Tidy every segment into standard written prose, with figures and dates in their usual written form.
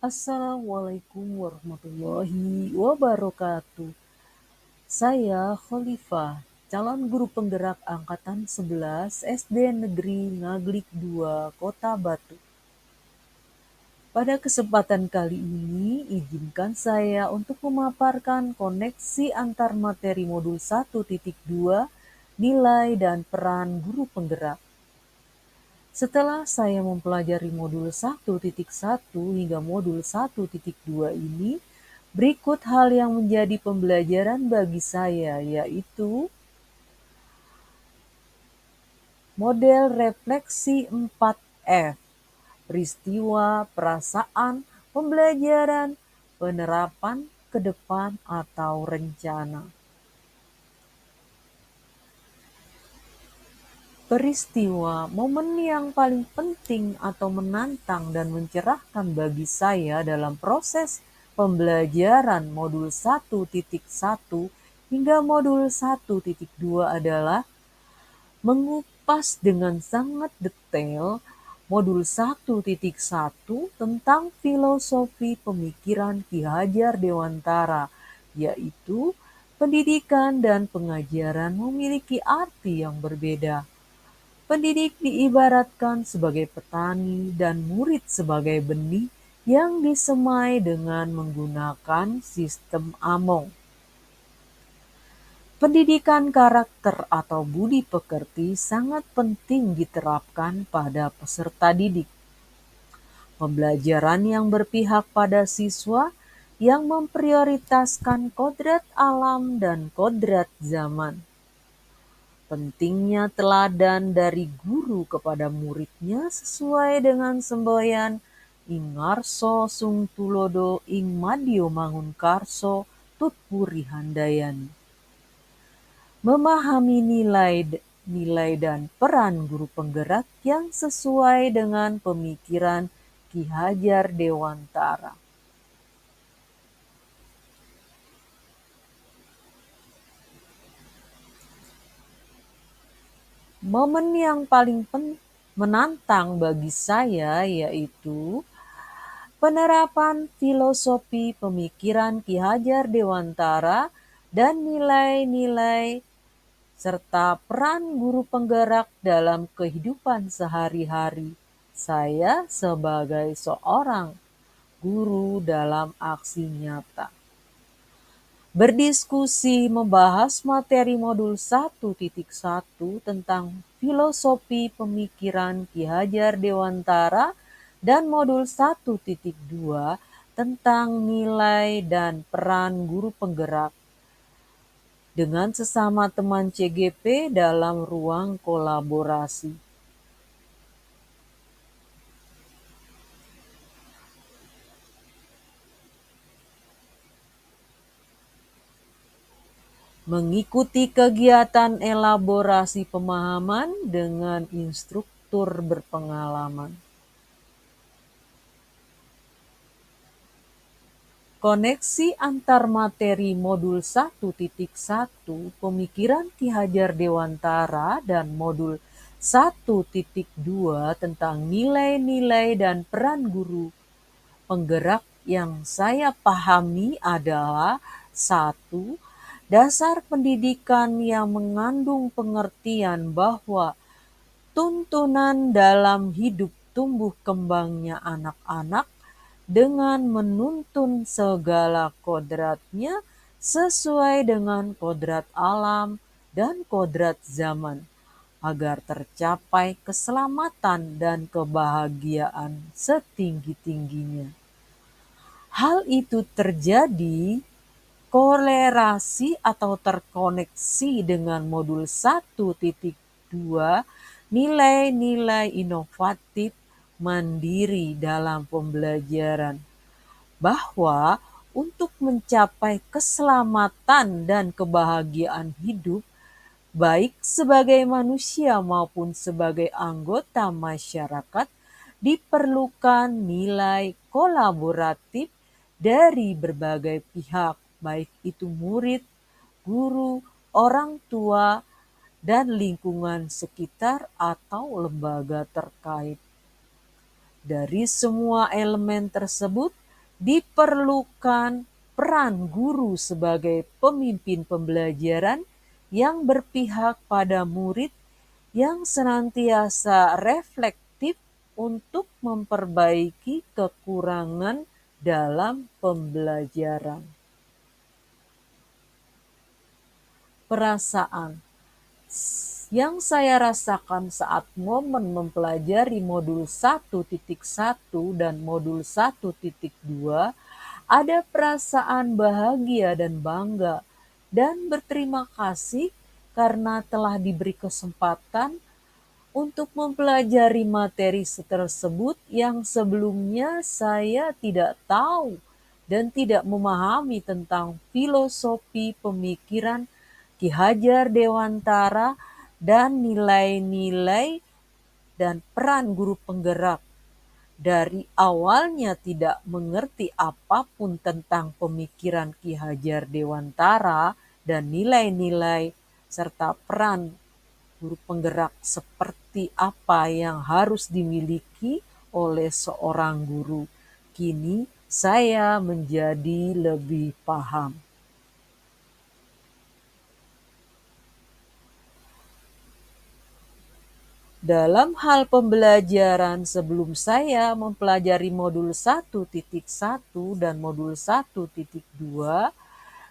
Assalamualaikum warahmatullahi wabarakatuh. Saya Khalifah, calon guru penggerak angkatan 11 SD Negeri Ngaglik 2, Kota Batu. Pada kesempatan kali ini, izinkan saya untuk memaparkan koneksi antar materi modul 1.2, nilai dan peran guru penggerak. Setelah saya mempelajari modul 1.1 hingga modul 1.2 ini, berikut hal yang menjadi pembelajaran bagi saya, yaitu model refleksi 4F, peristiwa, perasaan, pembelajaran, penerapan, ke depan atau rencana. Peristiwa, momen yang paling penting atau menantang dan mencerahkan bagi saya dalam proses pembelajaran modul 1.1 hingga modul 1.2 adalah mengupas dengan sangat detail modul 1.1 tentang filosofi pemikiran Ki Hajar Dewantara, yaitu pendidikan dan pengajaran memiliki arti yang berbeda. Pendidik diibaratkan sebagai petani dan murid sebagai benih yang disemai dengan menggunakan sistem among. Pendidikan karakter atau budi pekerti sangat penting diterapkan pada peserta didik. Pembelajaran yang berpihak pada siswa yang memprioritaskan kodrat alam dan kodrat zaman. Pentingnya teladan dari guru kepada muridnya sesuai dengan semboyan ing ngarso sung tulodo ing madya mangunkarso tutpuri handayani. Memahami nilai dan peran guru penggerak yang sesuai dengan pemikiran Ki Hajar Dewantara. Momen yang paling menantang bagi saya yaitu penerapan filosofi pemikiran Ki Hajar Dewantara dan nilai-nilai serta peran guru penggerak dalam kehidupan sehari-hari saya sebagai seorang guru dalam aksi nyata. Berdiskusi membahas materi modul 1.1 tentang filosofi pemikiran Ki Hajar Dewantara dan modul 1.2 tentang nilai dan peran guru penggerak dengan sesama teman CGP dalam ruang kolaborasi. Mengikuti kegiatan elaborasi pemahaman dengan instruktur berpengalaman. Koneksi antar materi modul 1.1 pemikiran Ki Hajar Dewantara dan modul 1.2 tentang nilai-nilai dan peran guru penggerak yang saya pahami adalah 1. Dasar pendidikan yang mengandung pengertian bahwa tuntunan dalam hidup tumbuh kembangnya anak-anak dengan menuntun segala kodratnya sesuai dengan kodrat alam dan kodrat zaman, agar tercapai keselamatan dan kebahagiaan setinggi-tingginya. Hal itu terjadi kolerasi atau terkoneksi dengan modul 1.2 nilai-nilai inovatif mandiri dalam pembelajaran, bahwa untuk mencapai keselamatan dan kebahagiaan hidup, baik sebagai manusia maupun sebagai anggota masyarakat, diperlukan nilai kolaboratif dari berbagai pihak, baik itu murid, guru, orang tua, dan lingkungan sekitar atau lembaga terkait. Dari semua elemen tersebut, Diperlukan peran guru sebagai pemimpin pembelajaran yang berpihak pada murid, yang senantiasa reflektif untuk memperbaiki kekurangan dalam pembelajaran. Perasaan yang saya rasakan saat momen mempelajari modul 1.1 dan modul 1.2, ada perasaan bahagia dan bangga, dan berterima kasih karena telah diberi kesempatan untuk mempelajari materi tersebut yang sebelumnya saya tidak tahu dan tidak memahami tentang filosofi pemikiran Ki Hajar Dewantara dan nilai-nilai dan peran guru penggerak. Dari awalnya tidak mengerti apapun tentang pemikiran Ki Hajar Dewantara dan nilai-nilai serta peran guru penggerak seperti apa yang harus dimiliki oleh seorang guru. Kini saya menjadi lebih paham. Dalam hal pembelajaran, sebelum saya mempelajari modul 1.1 dan modul 1.2,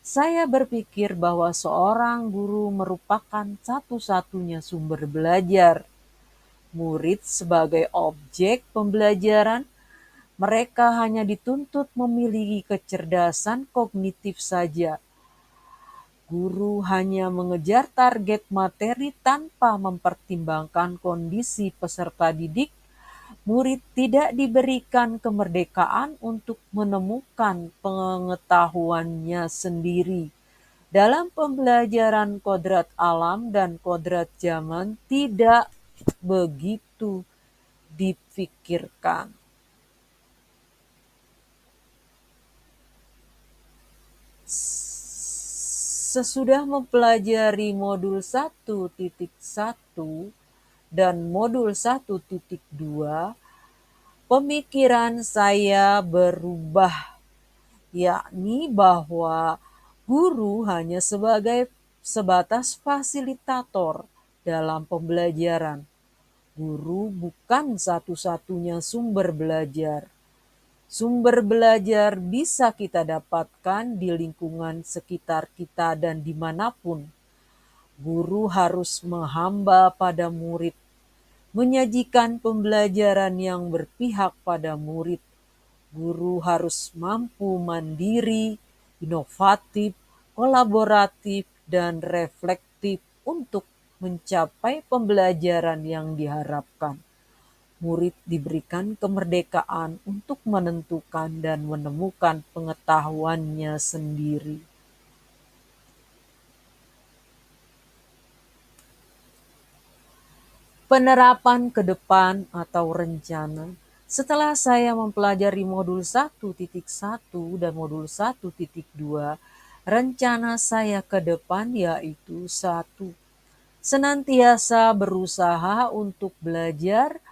saya berpikir bahwa seorang guru merupakan satu-satunya sumber belajar. Murid sebagai objek pembelajaran, mereka hanya dituntut memiliki kecerdasan kognitif saja. Guru hanya mengejar target materi tanpa mempertimbangkan kondisi peserta didik. Murid tidak diberikan kemerdekaan untuk menemukan pengetahuannya sendiri. Dalam pembelajaran kodrat alam dan kodrat zaman tidak begitu dipikirkan. Sesudah mempelajari modul 1.1 dan modul 1.2, pemikiran saya berubah, yakni bahwa guru hanya sebatas fasilitator dalam pembelajaran. Guru bukan satu-satunya sumber belajar. Sumber belajar bisa kita dapatkan di lingkungan sekitar kita dan dimanapun. Guru harus menghamba pada murid, menyajikan pembelajaran yang berpihak pada murid. Guru harus mampu mandiri, inovatif, kolaboratif, dan reflektif untuk mencapai pembelajaran yang diharapkan. Murid diberikan kemerdekaan untuk menentukan dan menemukan pengetahuannya sendiri. Penerapan ke depan atau rencana. Setelah saya mempelajari modul 1.1 dan modul 1.2, rencana saya ke depan yaitu 1. Senantiasa berusaha untuk belajar,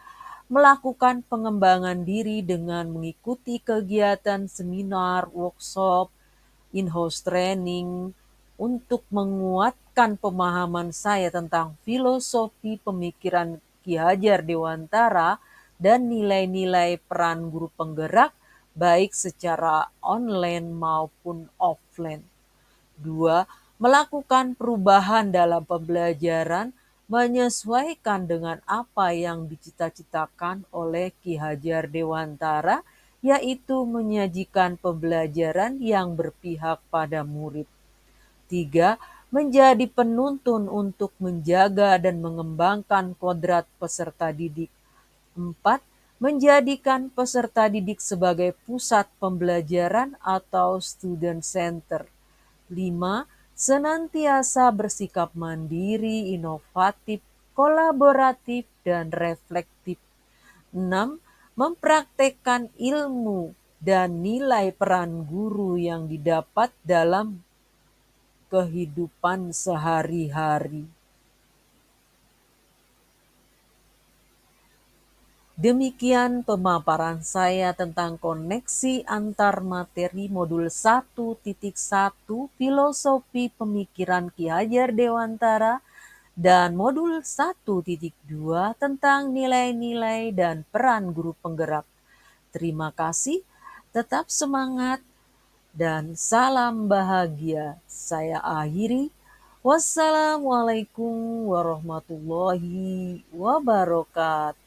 melakukan pengembangan diri dengan mengikuti kegiatan seminar, workshop, in-house training untuk menguatkan pemahaman saya tentang filosofi pemikiran Ki Hajar Dewantara dan nilai-nilai peran guru penggerak baik secara online maupun offline. 2. Melakukan perubahan dalam pembelajaran menyesuaikan dengan apa yang dicita-citakan oleh Ki Hajar Dewantara, yaitu menyajikan pembelajaran yang berpihak pada murid. 3. Menjadi penuntun untuk menjaga dan mengembangkan kodrat peserta didik. 4. Menjadikan peserta didik sebagai pusat pembelajaran atau student center. 5. Senantiasa bersikap mandiri, inovatif, kolaboratif, dan reflektif. 6. Mempraktekkan ilmu dan nilai peran guru yang didapat dalam kehidupan sehari-hari. Demikian pemaparan saya tentang koneksi antar materi modul 1.1 Filosofi Pemikiran Ki Hajar Dewantara dan modul 1.2 tentang nilai-nilai dan peran guru penggerak. Terima kasih, tetap semangat, dan salam bahagia. Saya akhiri. Wassalamualaikum warahmatullahi wabarakatuh.